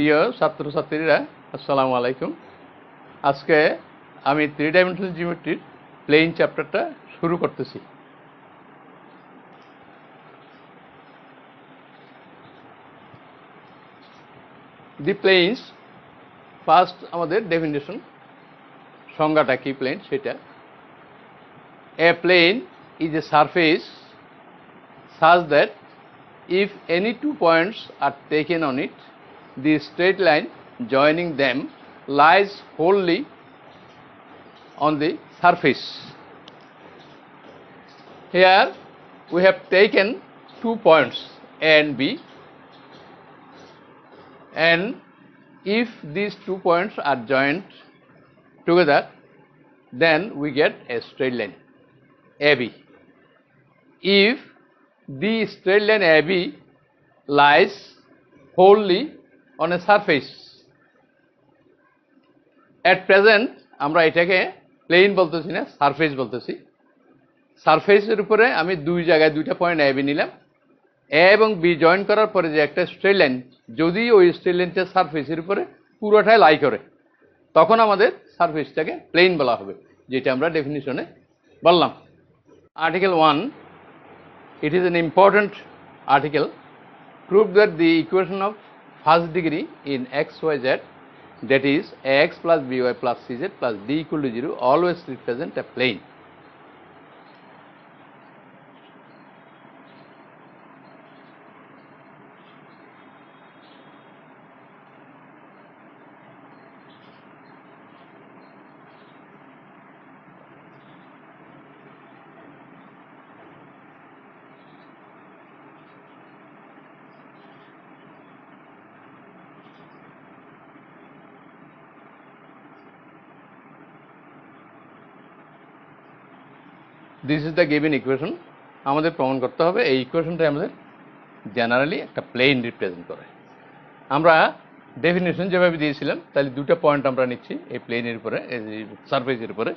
প্রিয় ছাত্রছাত্রীরা আসসালামু আলাইকুম। আজকে আমি 3 ডাইমেনশনাল জিওমেট্রির প্লেন চ্যাপ্টারটা শুরু করতেছি। দি প্লেনস ফার্স্ট আমাদের ডেফিনেশন, সংজ্ঞাটা কি প্লেন সেটা। A plane is a surface such that if any 2 points are taken on it, the straight line joining them lies wholly on the surface. Here we have taken 2 points A and B, and if these 2 points are joined together, then we get a straight line AB. If the straight line AB lies wholly on a surface, at present আমরা এটাকে plane বলতেছি না, surface বলতেছি। সারফেসের উপরে আমি দুই জায়গায় দুইটা পয়েন্ট এ বি নিলাম, এ এবং বি জয়েন করার পরে যে একটা স্ট্রেট লাইন, যদি ওই স্ট্রেট লাইনটা সারফেসের উপরে পুরোটাই লাই করে, তখন আমাদের সারফেসটাকে প্লেন বলা হবে, যেটা আমরা ডেফিনিশনে বললাম। Article 1, it is an important article, prove that the equation of first degree in x, y, z, that is ax plus by plus cz plus d equal to 0, always represent a plane. This is the given equation. আমাদের প্রমাণ করতে হবে এই ইকুয়েশনটা আমাদের generally একটা plane represent করে। আমরা definition যেভাবে দিয়েছিলাম, তাহলে দুটো পয়েন্ট আমরা নিচ্ছি এই প্লেনের উপরে, এই সারফেসের উপরে।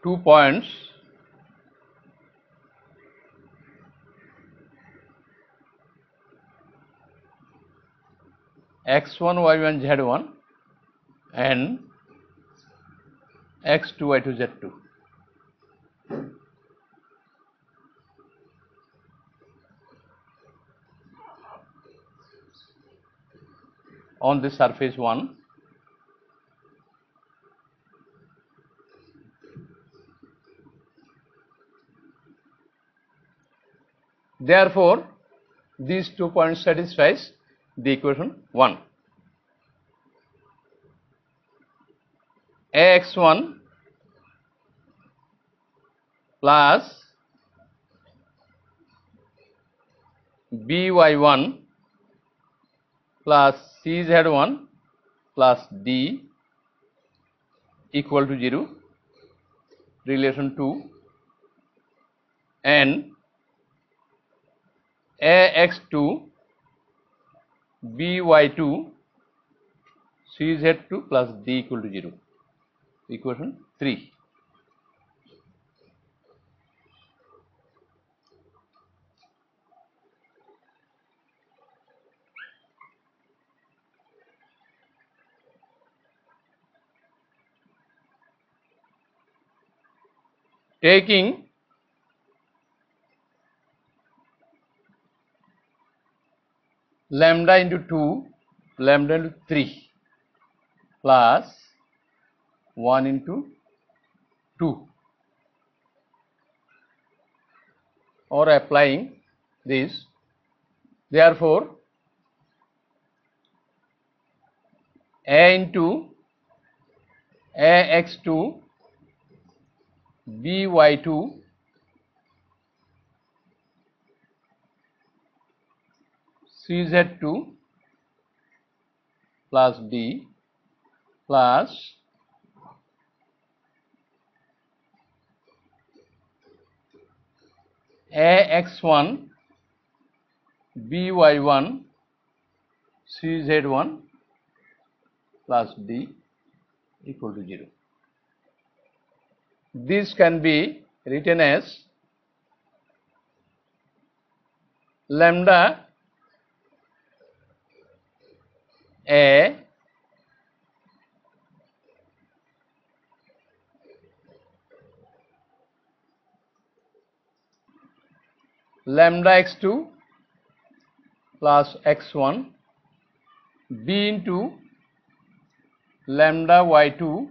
Two points x1 y1 z1 and x2 y2 z2. On the surface 1, therefore these 2 points satisfies the equation 1. ax1 plus by1 plus cz1 plus d equal to 0, relation 2, and ax2 by2 cz2 plus d equal to 0, equation 3. Taking lambda into 2, lambda into 3 plus 1 into 2, or applying this, therefore a into ax2 by2 cz2 plus d plus ax1 by1 cz1 plus d equal to 0. this can be written as lambda A lambda x2 plus x1 b into lambda y2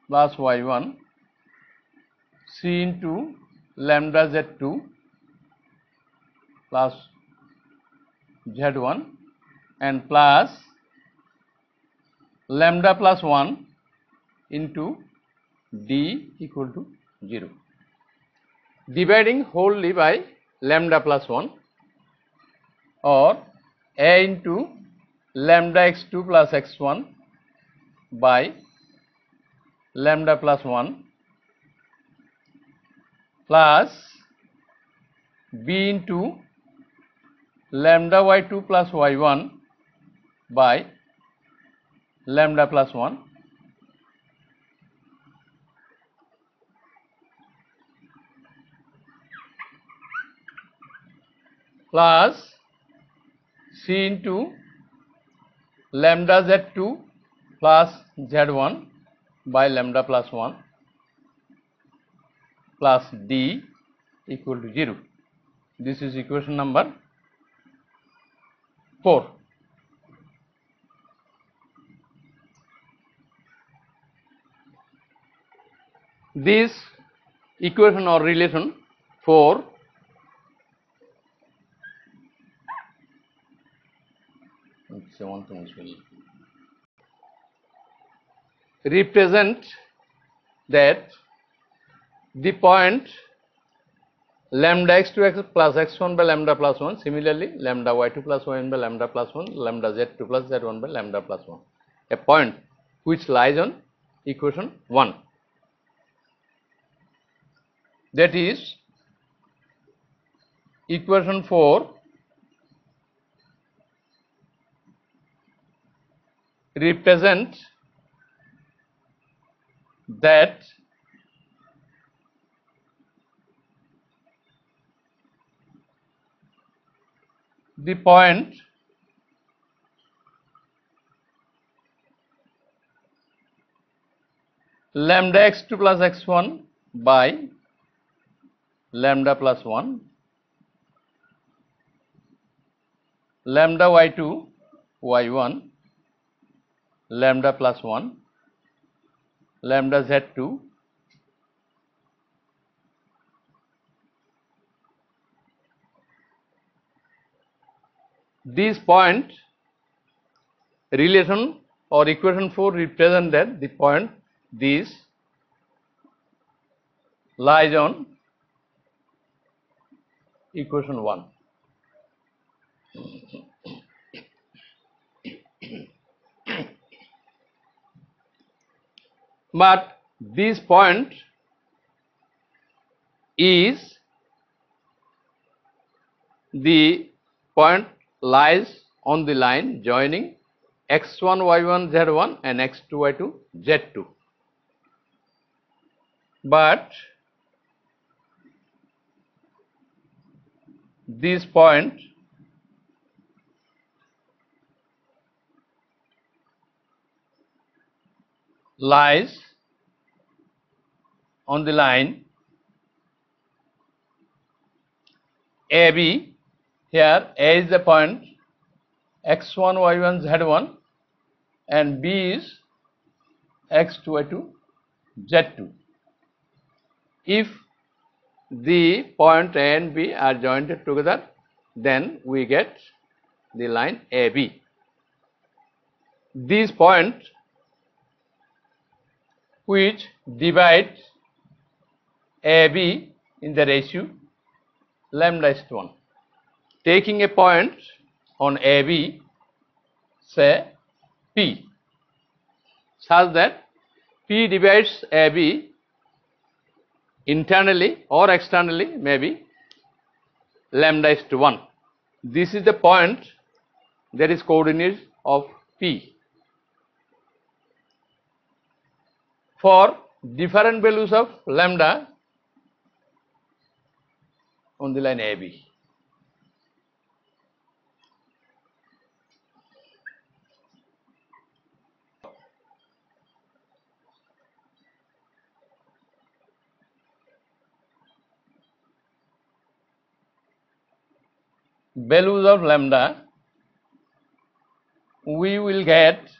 plus y1 c into lambda z2 plus z1 and plus lambda plus 1 into d equal to 0, dividing wholly by lambda plus 1, or a into lambda x2 plus x1 by lambda plus 1 plus b into lambda y2 plus y1 by lambda plus 1 plus c into lambda z2 plus z1 by lambda plus 1 plus d equal to 0. This is equation number 4. This equation or relation 4 represent that the point lambda x2 plus x1 by lambda plus 1, similarly lambda y2 plus y1 by lambda plus 1, lambda z2 plus z1 by lambda plus 1, a point which lies on equation 1, that is equation 4 represent that the point lambda x2 plus x1 by lambda plus 1, lambda y2 y1 lambda plus 1, lambda z2 this point relation or equation 4 represent that the point this lies on equation 1. But this point is the point lies on the line joining x1 y1 z1 and x2 y2 z2, but this point lies on the line AB. Here A is the point x1 y1 z1 and B is x2 y2 z2. If the point A and B are joined together, then we get the line AB. This point which divides AB in the ratio lambda is to 1. Taking a point on AB, say P, such that P divides AB internally or externally, maybe lambda is to 1. This is the point that is coordinate of P. For different values of lambda on the line AB. Values of lambda we will get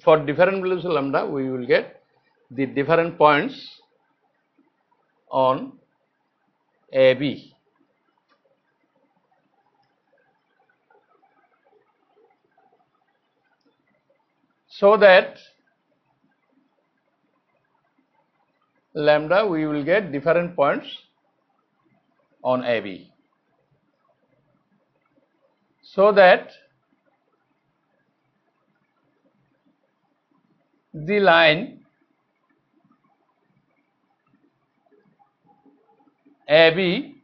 for different values of lambda we will get the different points on AB. So that lambda we will get different points on AB. So that the line AB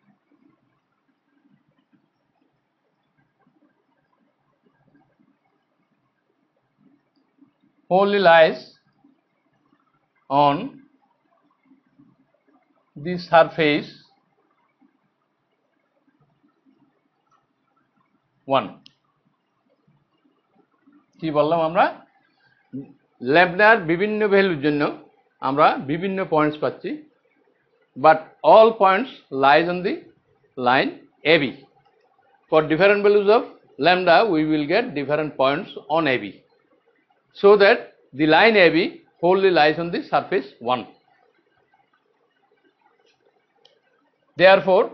wholly lies on the surface 1. কি বললাম আমরা ল্যাম্বডার বিভিন্ন ভ্যালুর জন্য আমরা বিভিন্ন points পাচ্ছি, but all points lies on the line AB. For different values of lambda we will get different points on AB, so that the line AB wholly lies on the surface 1. Therefore,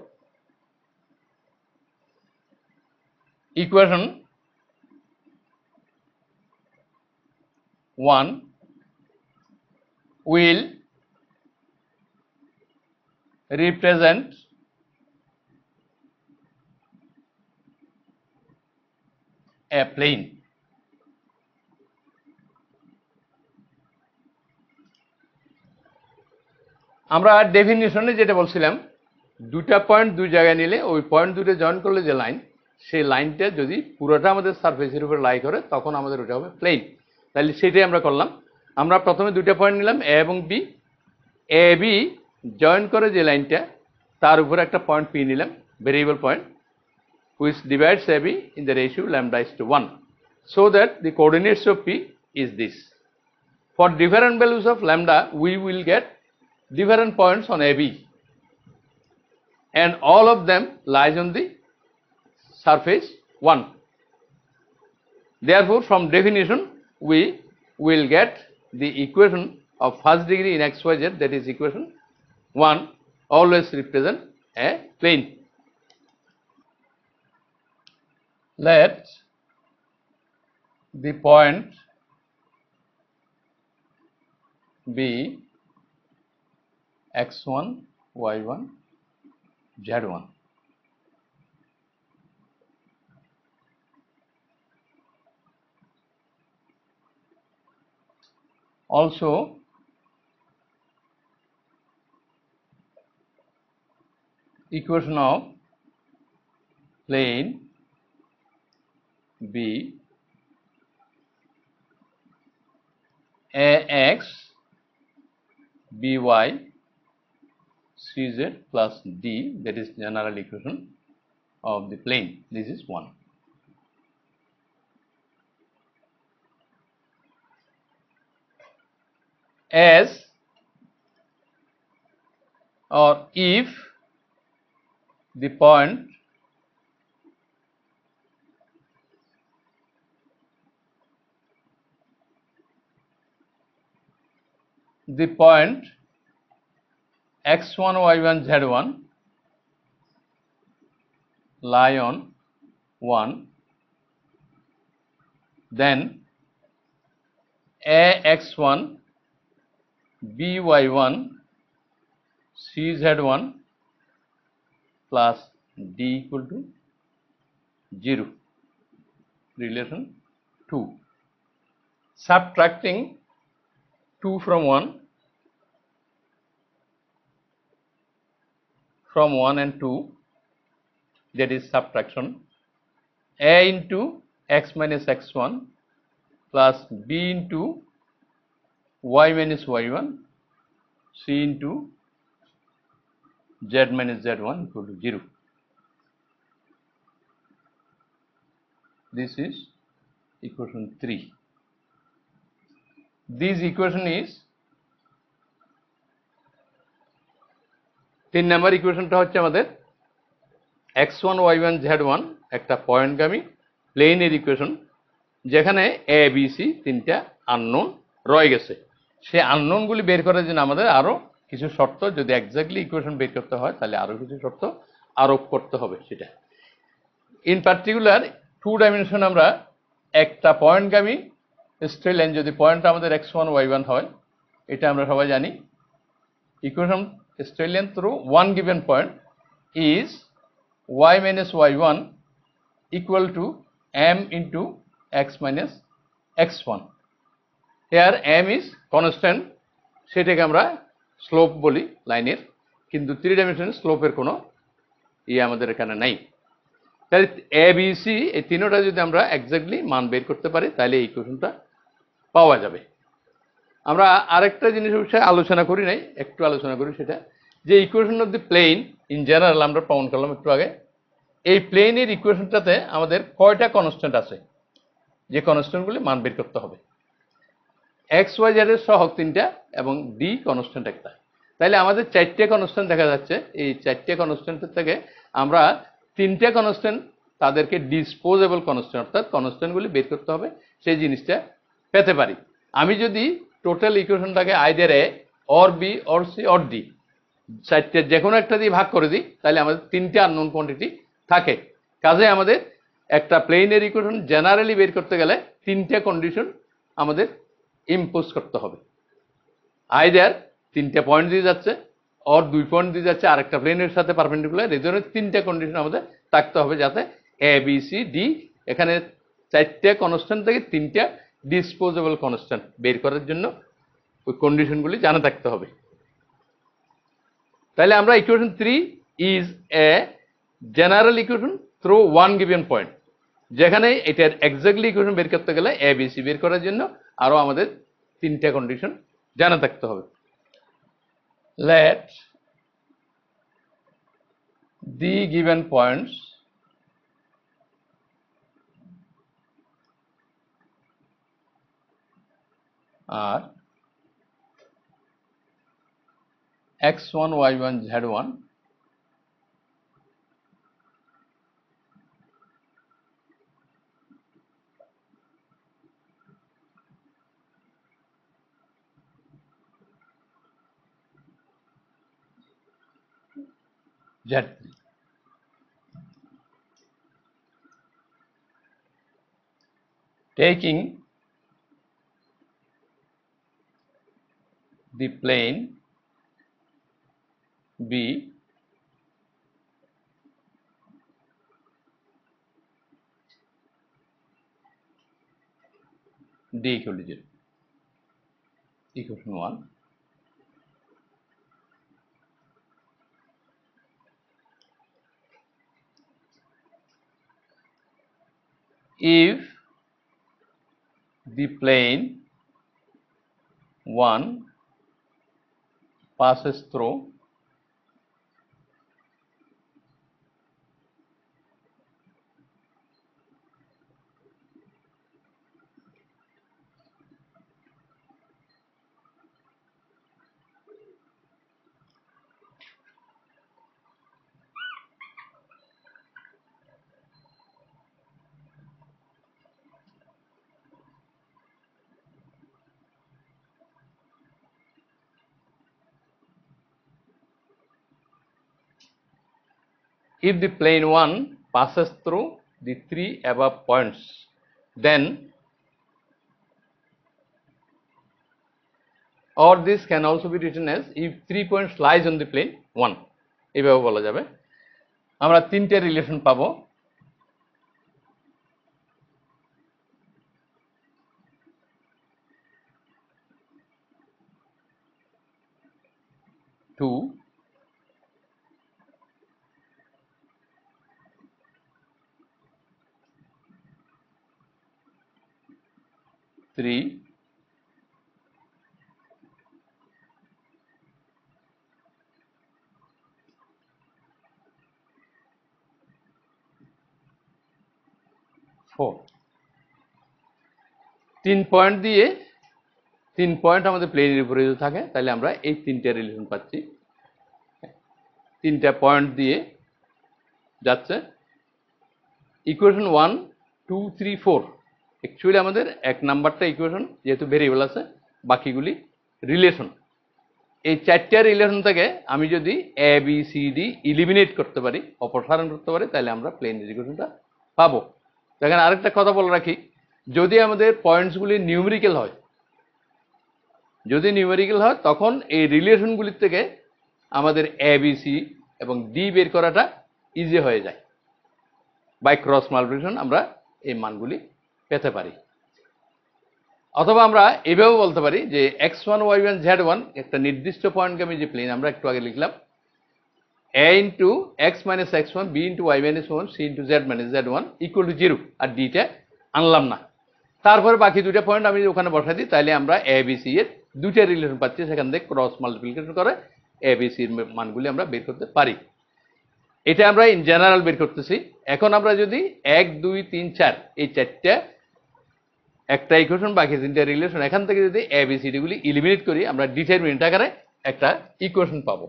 equation 1 will represent a plane. আমরা ডেফিনিশনে যেটা বলছিলাম, দুটা point দুই জায়গায় নিলে ওই point দুটো join করলে যে লাইন, সেই লাইনটা যদি পুরোটা আমাদের সারফেসের উপর লাই করে তখন আমাদের ওটা হবে প্লেন। তাহলে সেটাই আমরা করলাম। আমরা প্রথমে দুটো পয়েন্ট নিলাম এ এবং বি, এ বি জয়েন করে যে লাইনটা তার উপরে একটা পয়েন্ট পি নিলাম, variable point, which divides AB in the ratio lambda is to 1, so that the coordinates of P is this. For different values of lambda we will get different points on AB, and all of them lies on the surface 1. Therefore, from definition we will get the equation of first degree in XYZ, that is equation 1, always represent a plane. Let the point be x1, y1, z1. Also, equation of plane B ax by cz plus d, that is general equation of the plane. This is 1. As or if the point x1, y1, z1 lie on 1, then ax1 by1 cz1 plus d equal to 0 relation 2. Subtracting 2 from 1 and 2, that is subtraction. A into x minus x1 plus b into y minus y1 c into z minus z1 equal to 0. This is equation 3. This equation is 3 number ইকুয়েশনটা হচ্ছে আমাদের x1 y1 z1 একটা পয়েন্টগামী প্লেনের equation, যেখানে a b c তিনটা unknown রয়ে গেছে। সেই আননোনগুলি বের করার জন্য আমাদের আরো কিছু শর্ত, যদি এক্স্যাক্টলি ইকুয়েশন বের করতে হয় তাহলে আরো কিছু শর্ত আরোপ করতে হবে। সেটা ইন পার্টিকুলার 2 ডাইমেনশন আমরা একটা পয়েন্টগামী স্ট্রেট লাইন, যদি পয়েন্টটা আমাদের x1 y1 হয়, এটা আমরা সবাই জানি। Equation straight line through one given point is y minus y1 equal to m into x minus x1. Here m is constant, সেটাকে আমরা স্লোপ বলি লাইনের, কিন্তু 3 ডাইমেনশনে স্লোপের কোনো আমাদের এখানে নাই। তাহলে a b c এই তিনটা যদি আমরা এক্স্যাক্টলি মান বের করতে পারি তাহলে এই ইকুয়েশনটা পাওয়া যাবে। আমরা আরেকটা জিনিস বিষয়ে আলোচনা করি নাই, একটু আলোচনা করি, সেটা যে equation of the plane in general আমরা প্রমাণ করলাম একটু আগে। এই প্লেনের ইকুয়েশনটাতে আমাদের কয়টা কনস্ট্যান্ট আছে, যে কনস্ট্যান্টগুলি মান বের করতে হবে। এক্স ওয়াই জেড এর সহগ 3টা এবং ডি কনস্ট্যান্ট একটা। তাহলে আমাদের 4টে কনস্ট্যান্ট দেখা যাচ্ছে। এই 4টে কনস্ট্যান্টের থেকে আমরা 3টে কনস্ট্যান্ট তাদেরকে ডিসপোজেবল কনস্ট্যান্ট, অর্থাৎ কনস্ট্যান্টগুলি বের করতে হবে, সেই জিনিসটা পেতে পারি। আমি যদি টোটাল ইকুয়েশনটাকে either a or b or c or d 4টে যে কোনো একটা দিয়ে ভাগ করে দিই, তাহলে আমাদের 3টে আননোন কোয়ান্টিটি থাকে। কাজে আমাদের একটা প্লেনের ইকুয়েশন জেনারেলি বের করতে গেলে 3টে কন্ডিশন আমাদের ইম্পোজ করতে হবে। আইদার 3টে পয়েন্ট দিয়ে যাচ্ছে, অর 2 পয়েন্ট দিয়ে যাচ্ছে আরেকটা প্লেনের সাথে পারপেন্ডিকুলার। এই ধরনের 3টে কন্ডিশন আমাদের থাকতে হবে, যাতে এ বি সি ডি এখানে 4টে কনস্ট্যান্ট থেকে 3টে ডিসপোজেবল কনস্ট্যান্ট বের করার জন্য ওই কন্ডিশনগুলি জানা থাকতে হবে। তাহলে আমরা equation 3 is a general equation through one given point, যেখানে এটার এক্স্যাক্টলি ইকুয়েশন বের করতে গেলে এ বি সি বের করার জন্য আরো আমাদের 3টে কন্ডিশন জানা থাকতে হবে। লেট দি গিভেন পয়েন্টস আর x1 y1 z1 z3. Taking the plane B D equal to 0. Equation 1. If the plane 1 passes through if the plane 1 passes through the 3 above points, then or this can also be written as if 3 points lies on the plane 1, এভাবে বলা যাবে। আমরা 3টে relation পাবো। 2, 3, 4 3 point দিয়ে 3 point আমাদের প্লেনের উপরে যদি থাকে তাহলে আমরা এই তিনটা রিলেশন পাচ্ছি। তিনটা পয়েন্ট দিয়ে যাচ্ছে ইকুয়েশন 1, 2, 3, 4 অ্যাকচুয়ালি আমাদের এক নাম্বারটা ইকুয়েশন যেহেতু ভেরিয়েবল আছে, বাকিগুলি রিলেশন। এই চারটা রিলেশন থেকে আমি যদি A B C D eliminate করতে পারি, অপসারণ করতে পারি, তাহলে আমরা প্লেনের ইকুয়েশনটা পাবো। দেখেন আরেকটা কথা বলে রাখি, যদি আমাদের পয়েন্টসগুলি নিউমেরিক্যাল হয়, যদি নিউমেরিক্যাল হয় তখন এই রিলেশনগুলির থেকে আমাদের এ বি সি এবং ডি বের করাটা ইজি হয়ে যায়। বাই ক্রস মাল্টিপ্লিকেশন আমরা এই মানগুলি পেতে পারি। অথবা আমরা এভাবেও বলতে পারি যে x1 y1 z1 একটা নির্দিষ্ট পয়েন্টগামী যে প্লেন আমরা একটু আগে লিখলাম, a into x minus x1 b into y minus 1 c into z minus z1 equal to 0, আর ডিটা আনলাম না। তারপরে বাকি দুইটা পয়েন্ট আমি ওখানে বসাই দিই, তাহলে আমরা এ বি সি এর দুইটা রিলেশন পাচ্ছি, সেখান থেকে ক্রস মাল্টিপ্লিকেশন করে এ বি সির মানগুলি আমরা বের করতে পারি। এটা আমরা ইন জেনারেল বের করতেছি। এখন আমরা যদি 1, 2, 3, 4 এই চারটা একটা ইকুয়েশন, বাকি তিনটা রিলেশন, এখান থেকে যদি এ বি সি ডি গুলি ইলিমিনেট করি, আমরা ডিটারমিনেন্ট আকারে একটা ইকুয়েশন পাবো।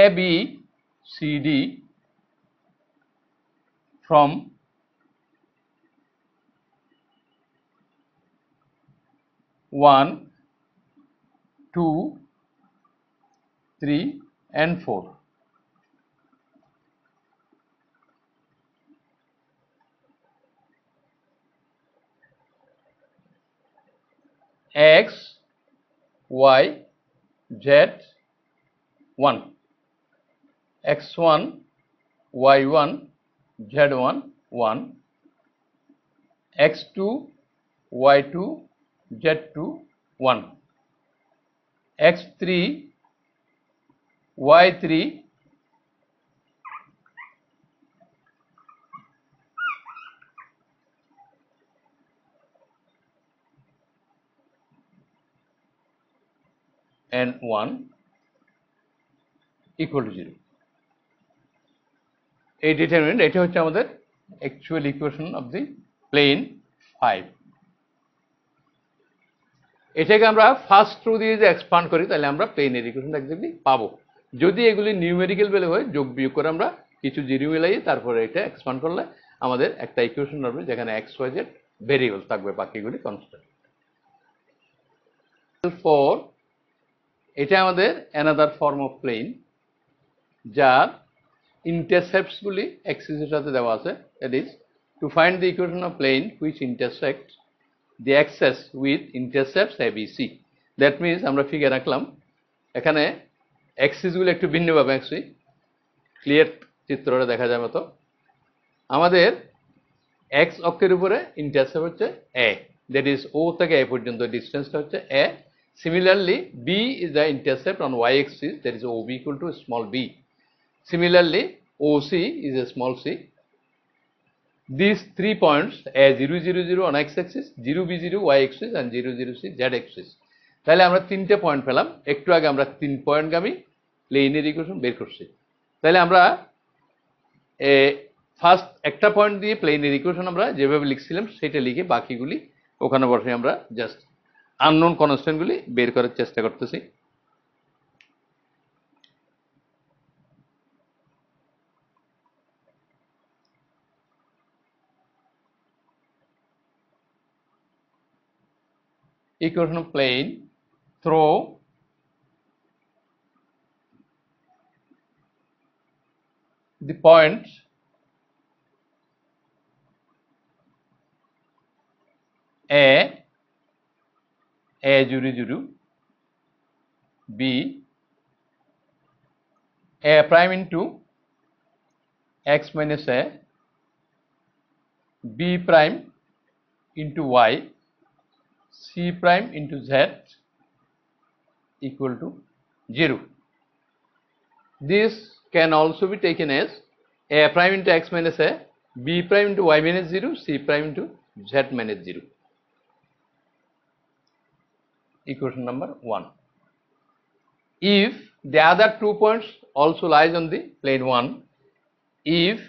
A B C D from 1, 2, 3 and 4. X, Y, Z, 1. X1, Y1, Z1, 1. X2, Y2, Z2, 1. X3, Y3, and 1 equal to 0. এই ডিটারমিনেন্ট, এটা হচ্ছে আমাদের actual equation of the plane 5। এটাকে আমরা ফার্স্ট রো দিয়ে যে এক্সপান্ড করি, তাহলে আমরা প্লেনের ইকুয়েশনটা এক্স্যাক্টলি পাবো। যদি এগুলি নিউমেরিক্যাল ভ্যালু হয়, যোগ বিয়োগ করে আমরা কিছু জিরো মিলাই তারপরে এটা এক্সপান্ড করলে আমাদের একটা ইকুয়েশন হবে যেখানে এক্স ওয়াই জেড ভেরিয়েবল থাকবে, বাকিগুলি কনস্ট্যান্ট। 4 এটা আমাদের অ্যানাদার ফর্ম অফ প্লেন, যার ইন্টারসেপ্টসগুলি অ্যাক্সিসের সাথে দেওয়া আছে। That is to find the equation of plane which intersect the axis with intercepts ABC. That means আমরা ফিগার রাখলাম, এখানে অ্যাক্সিসগুলো একটু ভিন্নভাবে আঁকছি, ক্লিয়ার চিত্রটা দেখা যাবে। তো আমাদের এক্স অক্ষের উপরে ইন্টারসেপ্ট হচ্ছে এ, দ্যাট ইজ ও থেকে এ পর্যন্ত ডিস্টেন্সটা হচ্ছে a. Similarly b is the intercept on y axis, that is O B equal to small b. Similarly OC is a small c. These 3 points A0, 0, 0 on x-axis, 0, B0 y-axis and 0, 0, c z-axis. তাহলে আমরা তিনটে point পেলাম। একটু আগে আমরা 3 পয়েন্টগামী প্লেনের equation বের করছি। তাহলে আমরা ফার্স্ট একটা পয়েন্ট দিয়ে প্লেনের ইকুয়েশন আমরা যেভাবে লিখছিলাম সেটা লিখে বাকিগুলি ওখানে বসে আমরা জাস্ট আননোন কনস্ট্যান্টগুলি বের করার চেষ্টা করতেছি। Equation of plane through the points A0, 0, B, A prime into x minus a b prime into y c prime into z equal to 0. This can also be taken as a prime into x minus a, b prime into y minus 0, c prime into z minus 0. Equation number 1. If the other 2 points also lies on the plane 1, if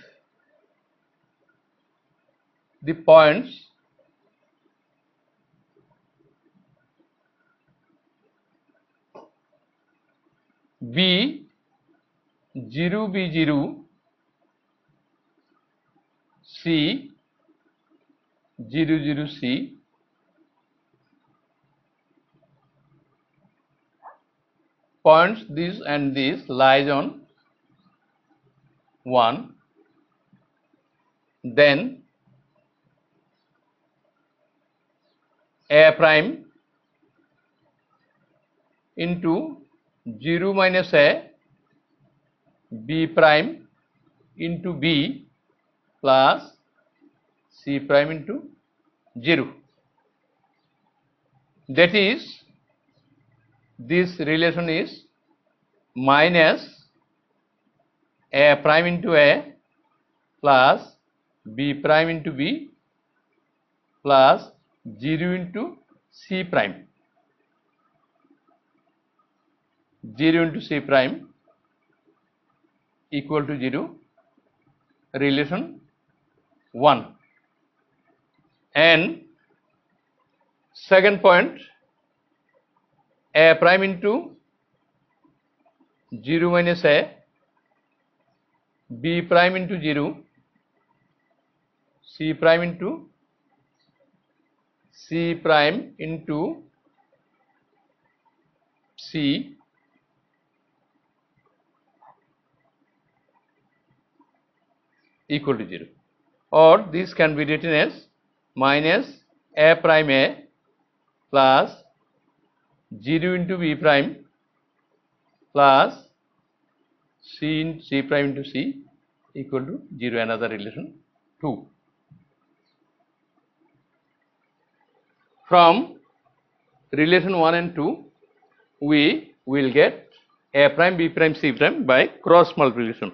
the points b 0 b 0, c 0 0 c, points this and this lies on 1, then a prime into 0 minus a, b prime into b plus c prime into 0. That is, this relation is minus a prime into a plus b prime into b plus 0 into c prime, 0 into c prime equal to 0, relation 1. And second point, a prime into 0 minus a, b prime into 0, c prime into c prime into c equal to 0, or this can be written as minus a prime a plus 0 into b prime plus c prime into c equal to 0, another relation 2. From relation 1 and 2, we will get a prime b prime c prime by cross multiplication.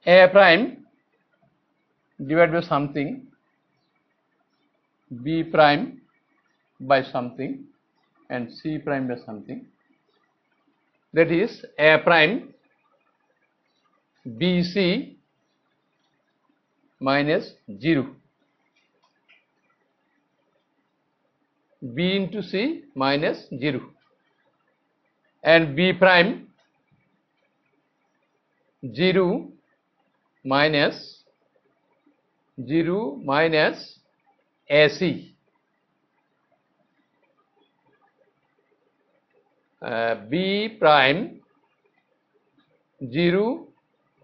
A prime divided by something, b prime by something, and c prime by something. That is, a prime bc minus 0, b into c minus 0, and b prime 0 minus ac, b prime 0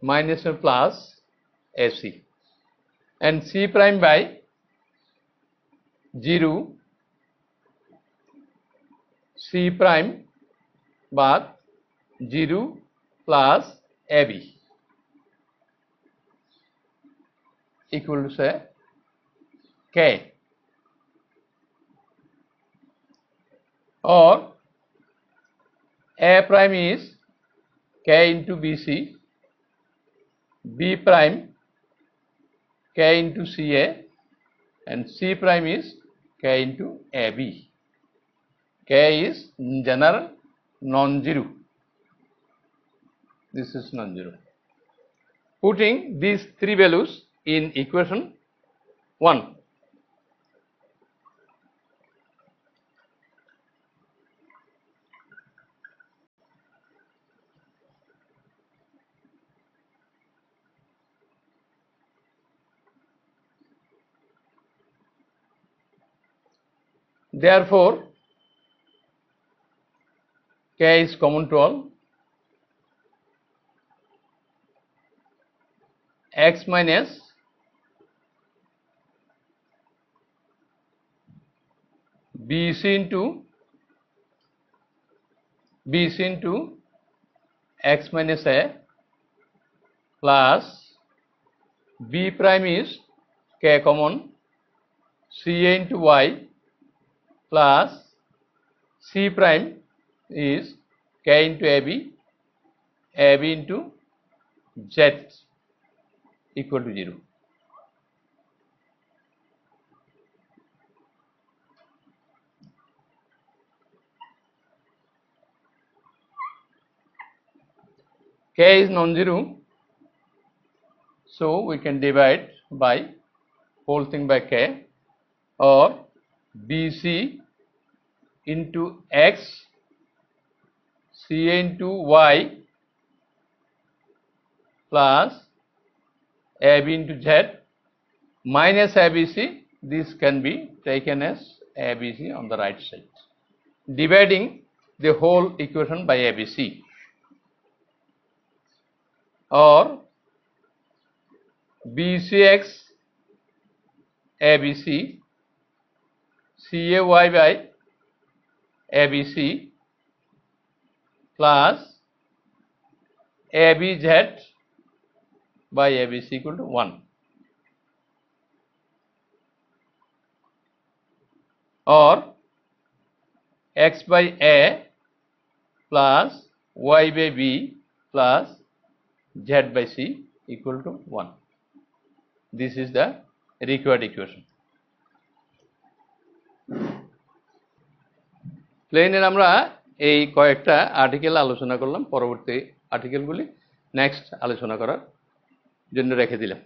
minus or plus ac, and c prime by 0 c prime but 0 plus ab equal to say k, or a prime is k into bc, b prime k into ca, and c prime is k into ab. K is in general non-zero. This is non-zero. Putting these three values in equation 1. Therefore, k is common to all. x minus bc into x minus a plus b prime is k common ca into y plus c prime is k into ab into z equal to 0. K is non-zero, so we can divide by whole thing by k, or bc into x ca into y plus ab into z minus abc. This can be taken as abc on the right side, dividing the whole equation by abc, or bcx abc cay by abc plus abz by abc equal to 1, or x by a plus y by b plus z by c equal to 1. This is the required equation. প্লেনের আমরা এই কয়েকটা article আলোচনা করলাম, পরবর্তী আর্টিকেলগুলি next আলোচনা করার জন্য রেখে দিলাম।